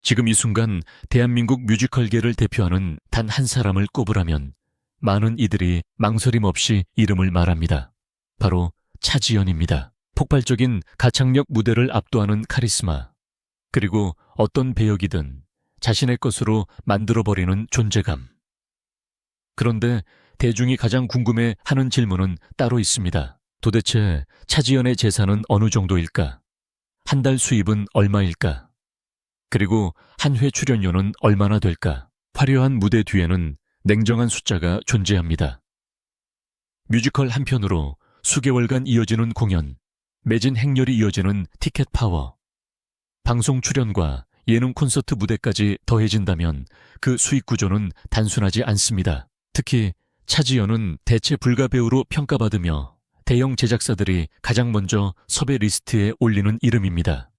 지금 이 순간 대한민국 뮤지컬계를 대표하는 단 한 사람을 꼽으라면 많은 이들이 망설임 없이 이름을 말합니다. 바로 차지연입니다. 폭발적인 가창력 무대를 압도하는 카리스마, 그리고 어떤 배역이든 자신의 것으로 만들어버리는 존재감. 그런데 대중이 가장 궁금해하는 질문은 따로 있습니다. 도대체 차지연의 재산은 어느 정도일까? 한 달 수입은 얼마일까? 그리고 한 회 출연료는 얼마나 될까? 화려한 무대 뒤에는 냉정한 숫자가 존재합니다. 뮤지컬 한 편으로 수개월간 이어지는 공연, 매진 행렬이 이어지는 티켓 파워, 방송 출연과 예능 콘서트 무대까지 더해진다면 그 수익 구조는 단순하지 않습니다. 특히 차지연은 대체 불가 배우로 평가받으며 대형 제작사들이 가장 먼저 섭외 리스트에 올리는 이름입니다.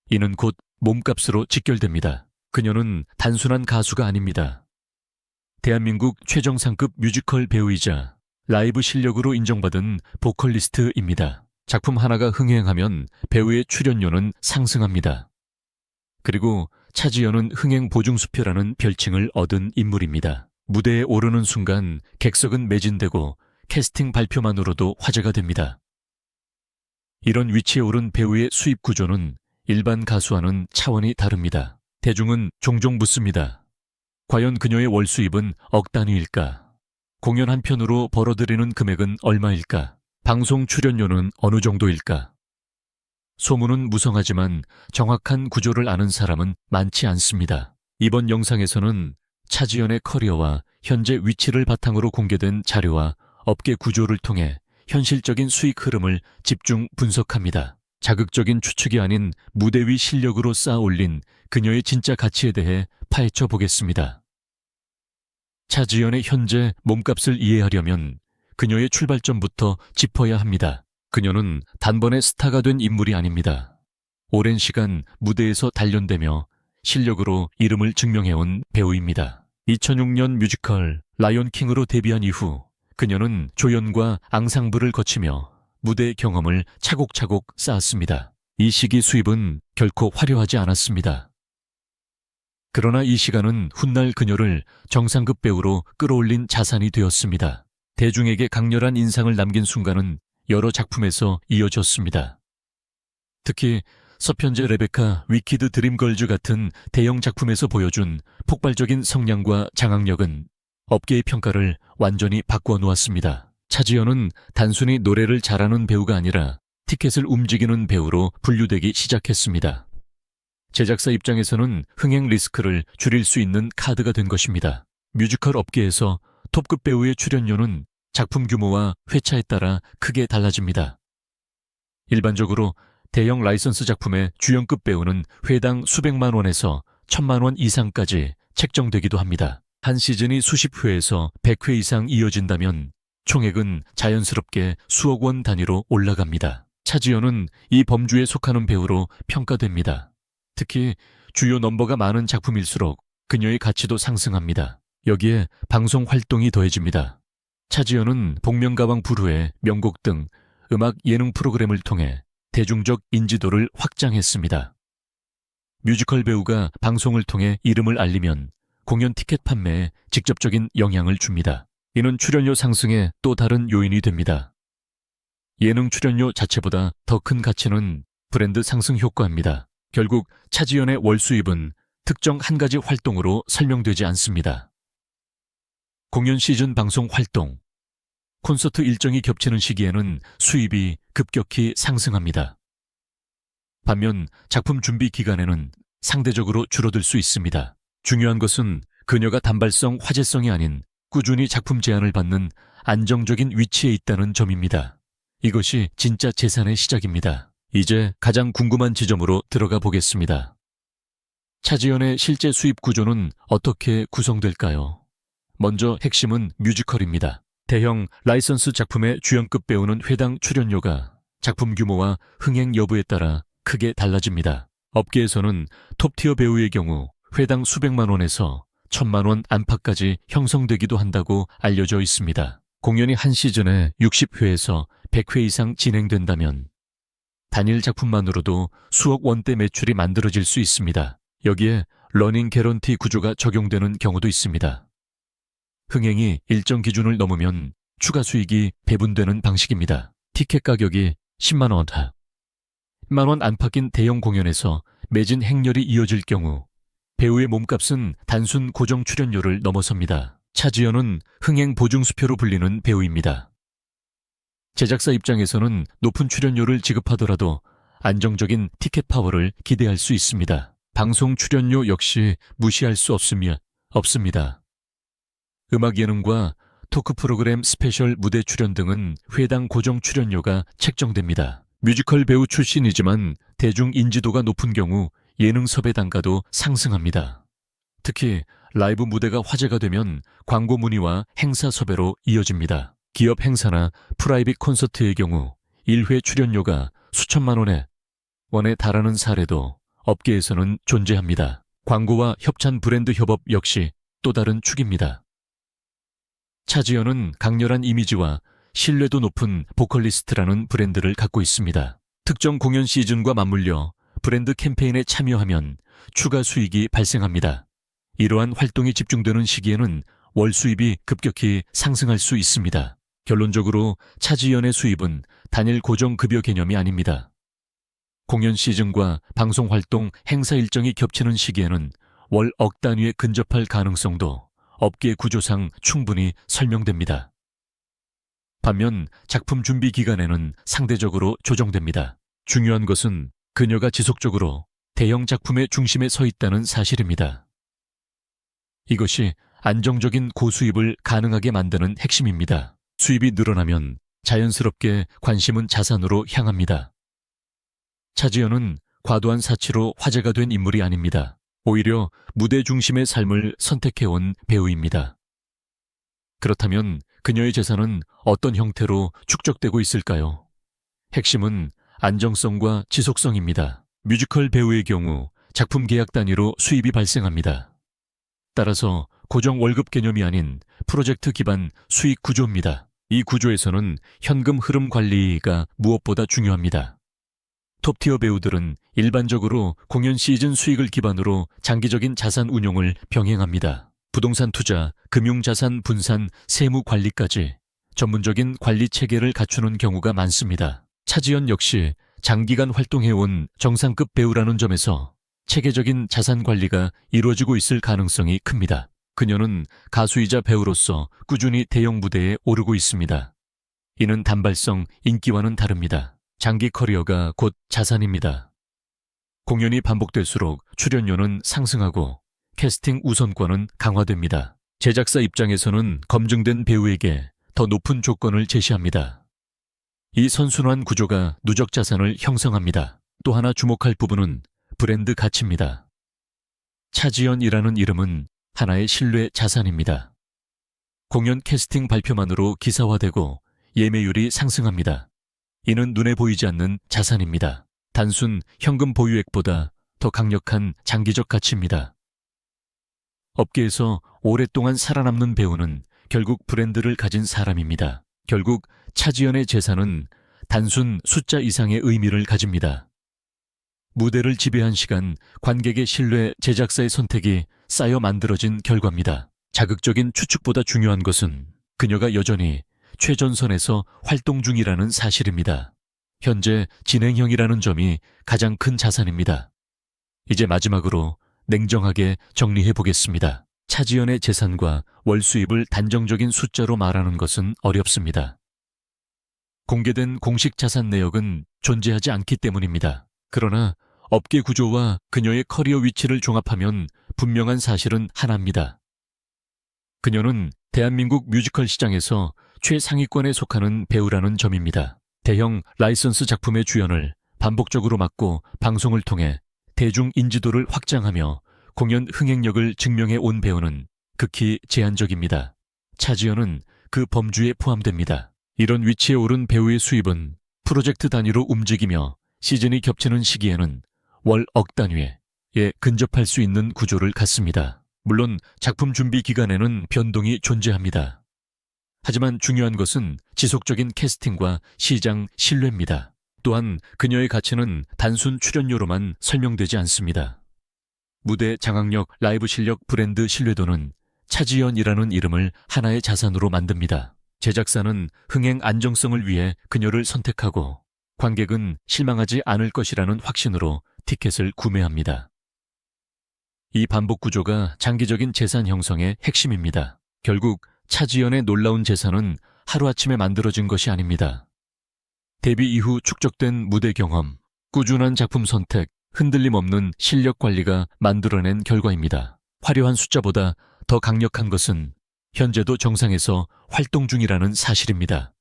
이는 곧 몸값으로 직결됩니다. 그녀는 단순한 가수가 아닙니다. 대한민국 최정상급 뮤지컬 배우이자 라이브 실력으로 인정받은 보컬리스트입니다. 작품 하나가 흥행하면 배우의 출연료는 상승합니다. 그리고 차지연은 흥행 보증수표라는 별칭을 얻은 인물입니다. 무대에 오르는 순간 객석은 매진되고 캐스팅 발표만으로도 화제가 됩니다. 이런 위치에 오른 배우의 수입 구조는 일반 가수와는 차원이 다릅니다. 대중은 종종 묻습니다. 과연 그녀의 월 수입은 억 단위일까? 공연 한 편으로 벌어들이는 금액은 얼마일까? 방송 출연료는 어느 정도일까? 소문은 무성하지만 정확한 구조를 아는 사람은 많지 않습니다. 이번 영상에서는 차지연의 커리어와 현재 위치를 바탕으로 공개된 자료와 업계 구조를 통해 현실적인 수익 흐름을 집중 분석합니다. 자극적인 추측이 아닌 무대 위 실력으로 쌓아 올린 그녀의 진짜 가치에 대해 파헤쳐 보겠습니다. 차지연의 현재 몸값을 이해하려면 그녀의 출발점부터 짚어야 합니다. 그녀는 단번에 스타가 된 인물이 아닙니다. 오랜 시간 무대에서 단련되며 실력으로 이름을 증명해온 배우입니다. 2006년 뮤지컬 라이온킹으로 데뷔한 이후 그녀는 조연과 앙상블을 거치며 무대 경험을 차곡차곡 쌓았습니다. 이 시기 수입은 결코 화려하지 않았습니다. 그러나 이 시간은 훗날 그녀를 정상급 배우로 끌어올린 자산이 되었습니다. 대중에게 강렬한 인상을 남긴 순간은 여러 작품에서 이어졌습니다. 특히 서편제 레베카, 위키드 드림걸즈 같은 대형 작품에서 보여준 폭발적인 성량과 장악력은 업계의 평가를 완전히 바꾸어 놓았습니다. 차지연은 단순히 노래를 잘하는 배우가 아니라 티켓을 움직이는 배우로 분류되기 시작했습니다. 제작사 입장에서는 흥행 리스크를 줄일 수 있는 카드가 된 것입니다. 뮤지컬 업계에서 톱급 배우의 출연료는 작품 규모와 회차에 따라 크게 달라집니다. 일반적으로 대형 라이선스 작품의 주연급 배우는 회당 수백만 원에서 1,000만 원 이상까지 책정되기도 합니다. 한 시즌이 수십 회에서 100회 이상 이어진다면 총액은 자연스럽게 수억 원 단위로 올라갑니다. 차지연은 이 범주에 속하는 배우로 평가됩니다. 특히 주요 넘버가 많은 작품일수록 그녀의 가치도 상승합니다. 여기에 방송 활동이 더해집니다. 차지연은 복면가왕 불후의 명곡 등 음악 예능 프로그램을 통해 대중적 인지도를 확장했습니다. 뮤지컬 배우가 방송을 통해 이름을 알리면 공연 티켓 판매에 직접적인 영향을 줍니다. 이는 출연료 상승의 또 다른 요인이 됩니다. 예능 출연료 자체보다 더 큰 가치는 브랜드 상승 효과입니다. 결국 차지연의 월 수입은 특정 한 가지 활동으로 설명되지 않습니다. 공연 시즌 방송 활동, 콘서트 일정이 겹치는 시기에는 수입이 급격히 상승합니다. 반면 작품 준비 기간에는 상대적으로 줄어들 수 있습니다. 중요한 것은 그녀가 단발성 화제성이 아닌 꾸준히 작품 제안을 받는 안정적인 위치에 있다는 점입니다. 이것이 진짜 재산의 시작입니다. 이제 가장 궁금한 지점으로 들어가 보겠습니다. 차지연의 실제 수입 구조는 어떻게 구성될까요? 먼저 핵심은 뮤지컬입니다. 대형 라이선스 작품의 주연급 배우는 회당 출연료가 작품 규모와 흥행 여부에 따라 크게 달라집니다. 업계에서는 톱티어 배우의 경우 회당 수백만 원에서 1,000만 원 안팎까지 형성되기도 한다고 알려져 있습니다. 공연이 한 시즌에 60회에서 100회 이상 진행된다면 단일 작품만으로도 수억 원대 매출이 만들어질 수 있습니다. 여기에 러닝 개런티 구조가 적용되는 경우도 있습니다. 흥행이 일정 기준을 넘으면 추가 수익이 배분되는 방식입니다. 티켓 가격이 10만 원, 10만 원 안팎인 대형 공연에서 매진 행렬이 이어질 경우 배우의 몸값은 단순 고정 출연료를 넘어섭니다. 차지연은 흥행 보증수표로 불리는 배우입니다. 제작사 입장에서는 높은 출연료를 지급하더라도 안정적인 티켓 파워를 기대할 수 있습니다. 방송 출연료 역시 무시할 수 없습니다. 음악 예능과 토크 프로그램 스페셜 무대 출연 등은 회당 고정 출연료가 책정됩니다. 뮤지컬 배우 출신이지만 대중 인지도가 높은 경우 예능 섭외 단가도 상승합니다. 특히 라이브 무대가 화제가 되면 광고 문의와 행사 섭외로 이어집니다. 기업 행사나 프라이빗 콘서트의 경우 1회 출연료가 수천만 원에 달하는 사례도 업계에서는 존재합니다. 광고와 협찬 브랜드 협업 역시 또 다른 축입니다. 차지연은 강렬한 이미지와 신뢰도 높은 보컬리스트라는 브랜드를 갖고 있습니다. 특정 공연 시즌과 맞물려 브랜드 캠페인에 참여하면 추가 수익이 발생합니다. 이러한 활동이 집중되는 시기에는 월 수입이 급격히 상승할 수 있습니다. 결론적으로 차지연의 수입은 단일 고정 급여 개념이 아닙니다. 공연 시즌과 방송 활동, 행사 일정이 겹치는 시기에는 월 억 단위에 근접할 가능성도 업계 구조상 충분히 설명됩니다. 반면 작품 준비 기간에는 상대적으로 조정됩니다. 중요한 것은 그녀가 지속적으로 대형 작품의 중심에 서 있다는 사실입니다. 이것이 안정적인 고수입을 가능하게 만드는 핵심입니다. 수입이 늘어나면 자연스럽게 관심은 자산으로 향합니다. 차지연은 과도한 사치로 화제가 된 인물이 아닙니다. 오히려 무대 중심의 삶을 선택해온 배우입니다. 그렇다면 그녀의 재산은 어떤 형태로 축적되고 있을까요? 핵심은 안정성과 지속성입니다. 뮤지컬 배우의 경우 작품 계약 단위로 수입이 발생합니다. 따라서 고정 월급 개념이 아닌 프로젝트 기반 수익 구조입니다. 이 구조에서는 현금 흐름 관리가 무엇보다 중요합니다. 톱티어 배우들은 일반적으로 공연 시즌 수익을 기반으로 장기적인 자산 운용을 병행합니다. 부동산 투자, 금융자산 분산, 세무 관리까지 전문적인 관리 체계를 갖추는 경우가 많습니다. 차지연 역시 장기간 활동해온 정상급 배우라는 점에서 체계적인 자산 관리가 이루어지고 있을 가능성이 큽니다. 그녀는 가수이자 배우로서 꾸준히 대형 무대에 오르고 있습니다. 이는 단발성 인기와는 다릅니다. 장기 커리어가 곧 자산입니다. 공연이 반복될수록 출연료는 상승하고 캐스팅 우선권은 강화됩니다. 제작사 입장에서는 검증된 배우에게 더 높은 조건을 제시합니다. 이 선순환 구조가 누적 자산을 형성합니다. 또 하나 주목할 부분은 브랜드 가치입니다. 차지연이라는 이름은 하나의 신뢰 자산입니다. 공연 캐스팅 발표만으로 기사화되고 예매율이 상승합니다. 이는 눈에 보이지 않는 자산입니다. 단순 현금 보유액보다 더 강력한 장기적 가치입니다. 업계에서 오랫동안 살아남는 배우는 결국 브랜드를 가진 사람입니다. 결국 차지연의 재산은 단순 숫자 이상의 의미를 가집니다. 무대를 지배한 시간, 관객의 신뢰, 제작사의 선택이 쌓여 만들어진 결과입니다. 자극적인 추측보다 중요한 것은 그녀가 여전히 최전선에서 활동 중이라는 사실입니다. 현재 진행형이라는 점이 가장 큰 자산입니다. 이제 마지막으로 냉정하게 정리해 보겠습니다. 차지연의 재산과 월 수입을 단정적인 숫자로 말하는 것은 어렵습니다. 공개된 공식 자산 내역은 존재하지 않기 때문입니다. 그러나 업계 구조와 그녀의 커리어 위치를 종합하면 분명한 사실은 하나입니다. 그녀는 대한민국 뮤지컬 시장에서 최상위권에 속하는 배우라는 점입니다. 대형 라이선스 작품의 주연을 반복적으로 맡고 방송을 통해 대중 인지도를 확장하며 공연 흥행력을 증명해 온 배우는 극히 제한적입니다. 차지연은 그 범주에 포함됩니다. 이런 위치에 오른 배우의 수입은 프로젝트 단위로 움직이며 시즌이 겹치는 시기에는 월 억 단위에 근접할 수 있는 구조를 갖습니다. 물론 작품 준비 기간에는 변동이 존재합니다. 하지만 중요한 것은 지속적인 캐스팅과 시장 신뢰입니다. 또한 그녀의 가치는 단순 출연료로만 설명되지 않습니다. 무대 장악력, 라이브 실력, 브랜드 신뢰도는 차지연이라는 이름을 하나의 자산으로 만듭니다. 제작사는 흥행 안정성을 위해 그녀를 선택하고 관객은 실망하지 않을 것이라는 확신으로 티켓을 구매합니다. 이 반복 구조가 장기적인 재산 형성의 핵심입니다. 결국 차지연의 놀라운 재산은 하루아침에 만들어진 것이 아닙니다. 데뷔 이후 축적된 무대 경험, 꾸준한 작품 선택, 흔들림 없는 실력 관리가 만들어낸 결과입니다. 화려한 숫자보다 더 강력한 것은 현재도 정상에서 활동 중이라는 사실입니다.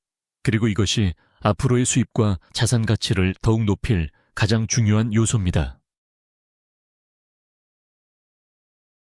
그리고 이것이 앞으로의 수입과 자산 가치를 더욱 높일 가장 중요한 요소입니다.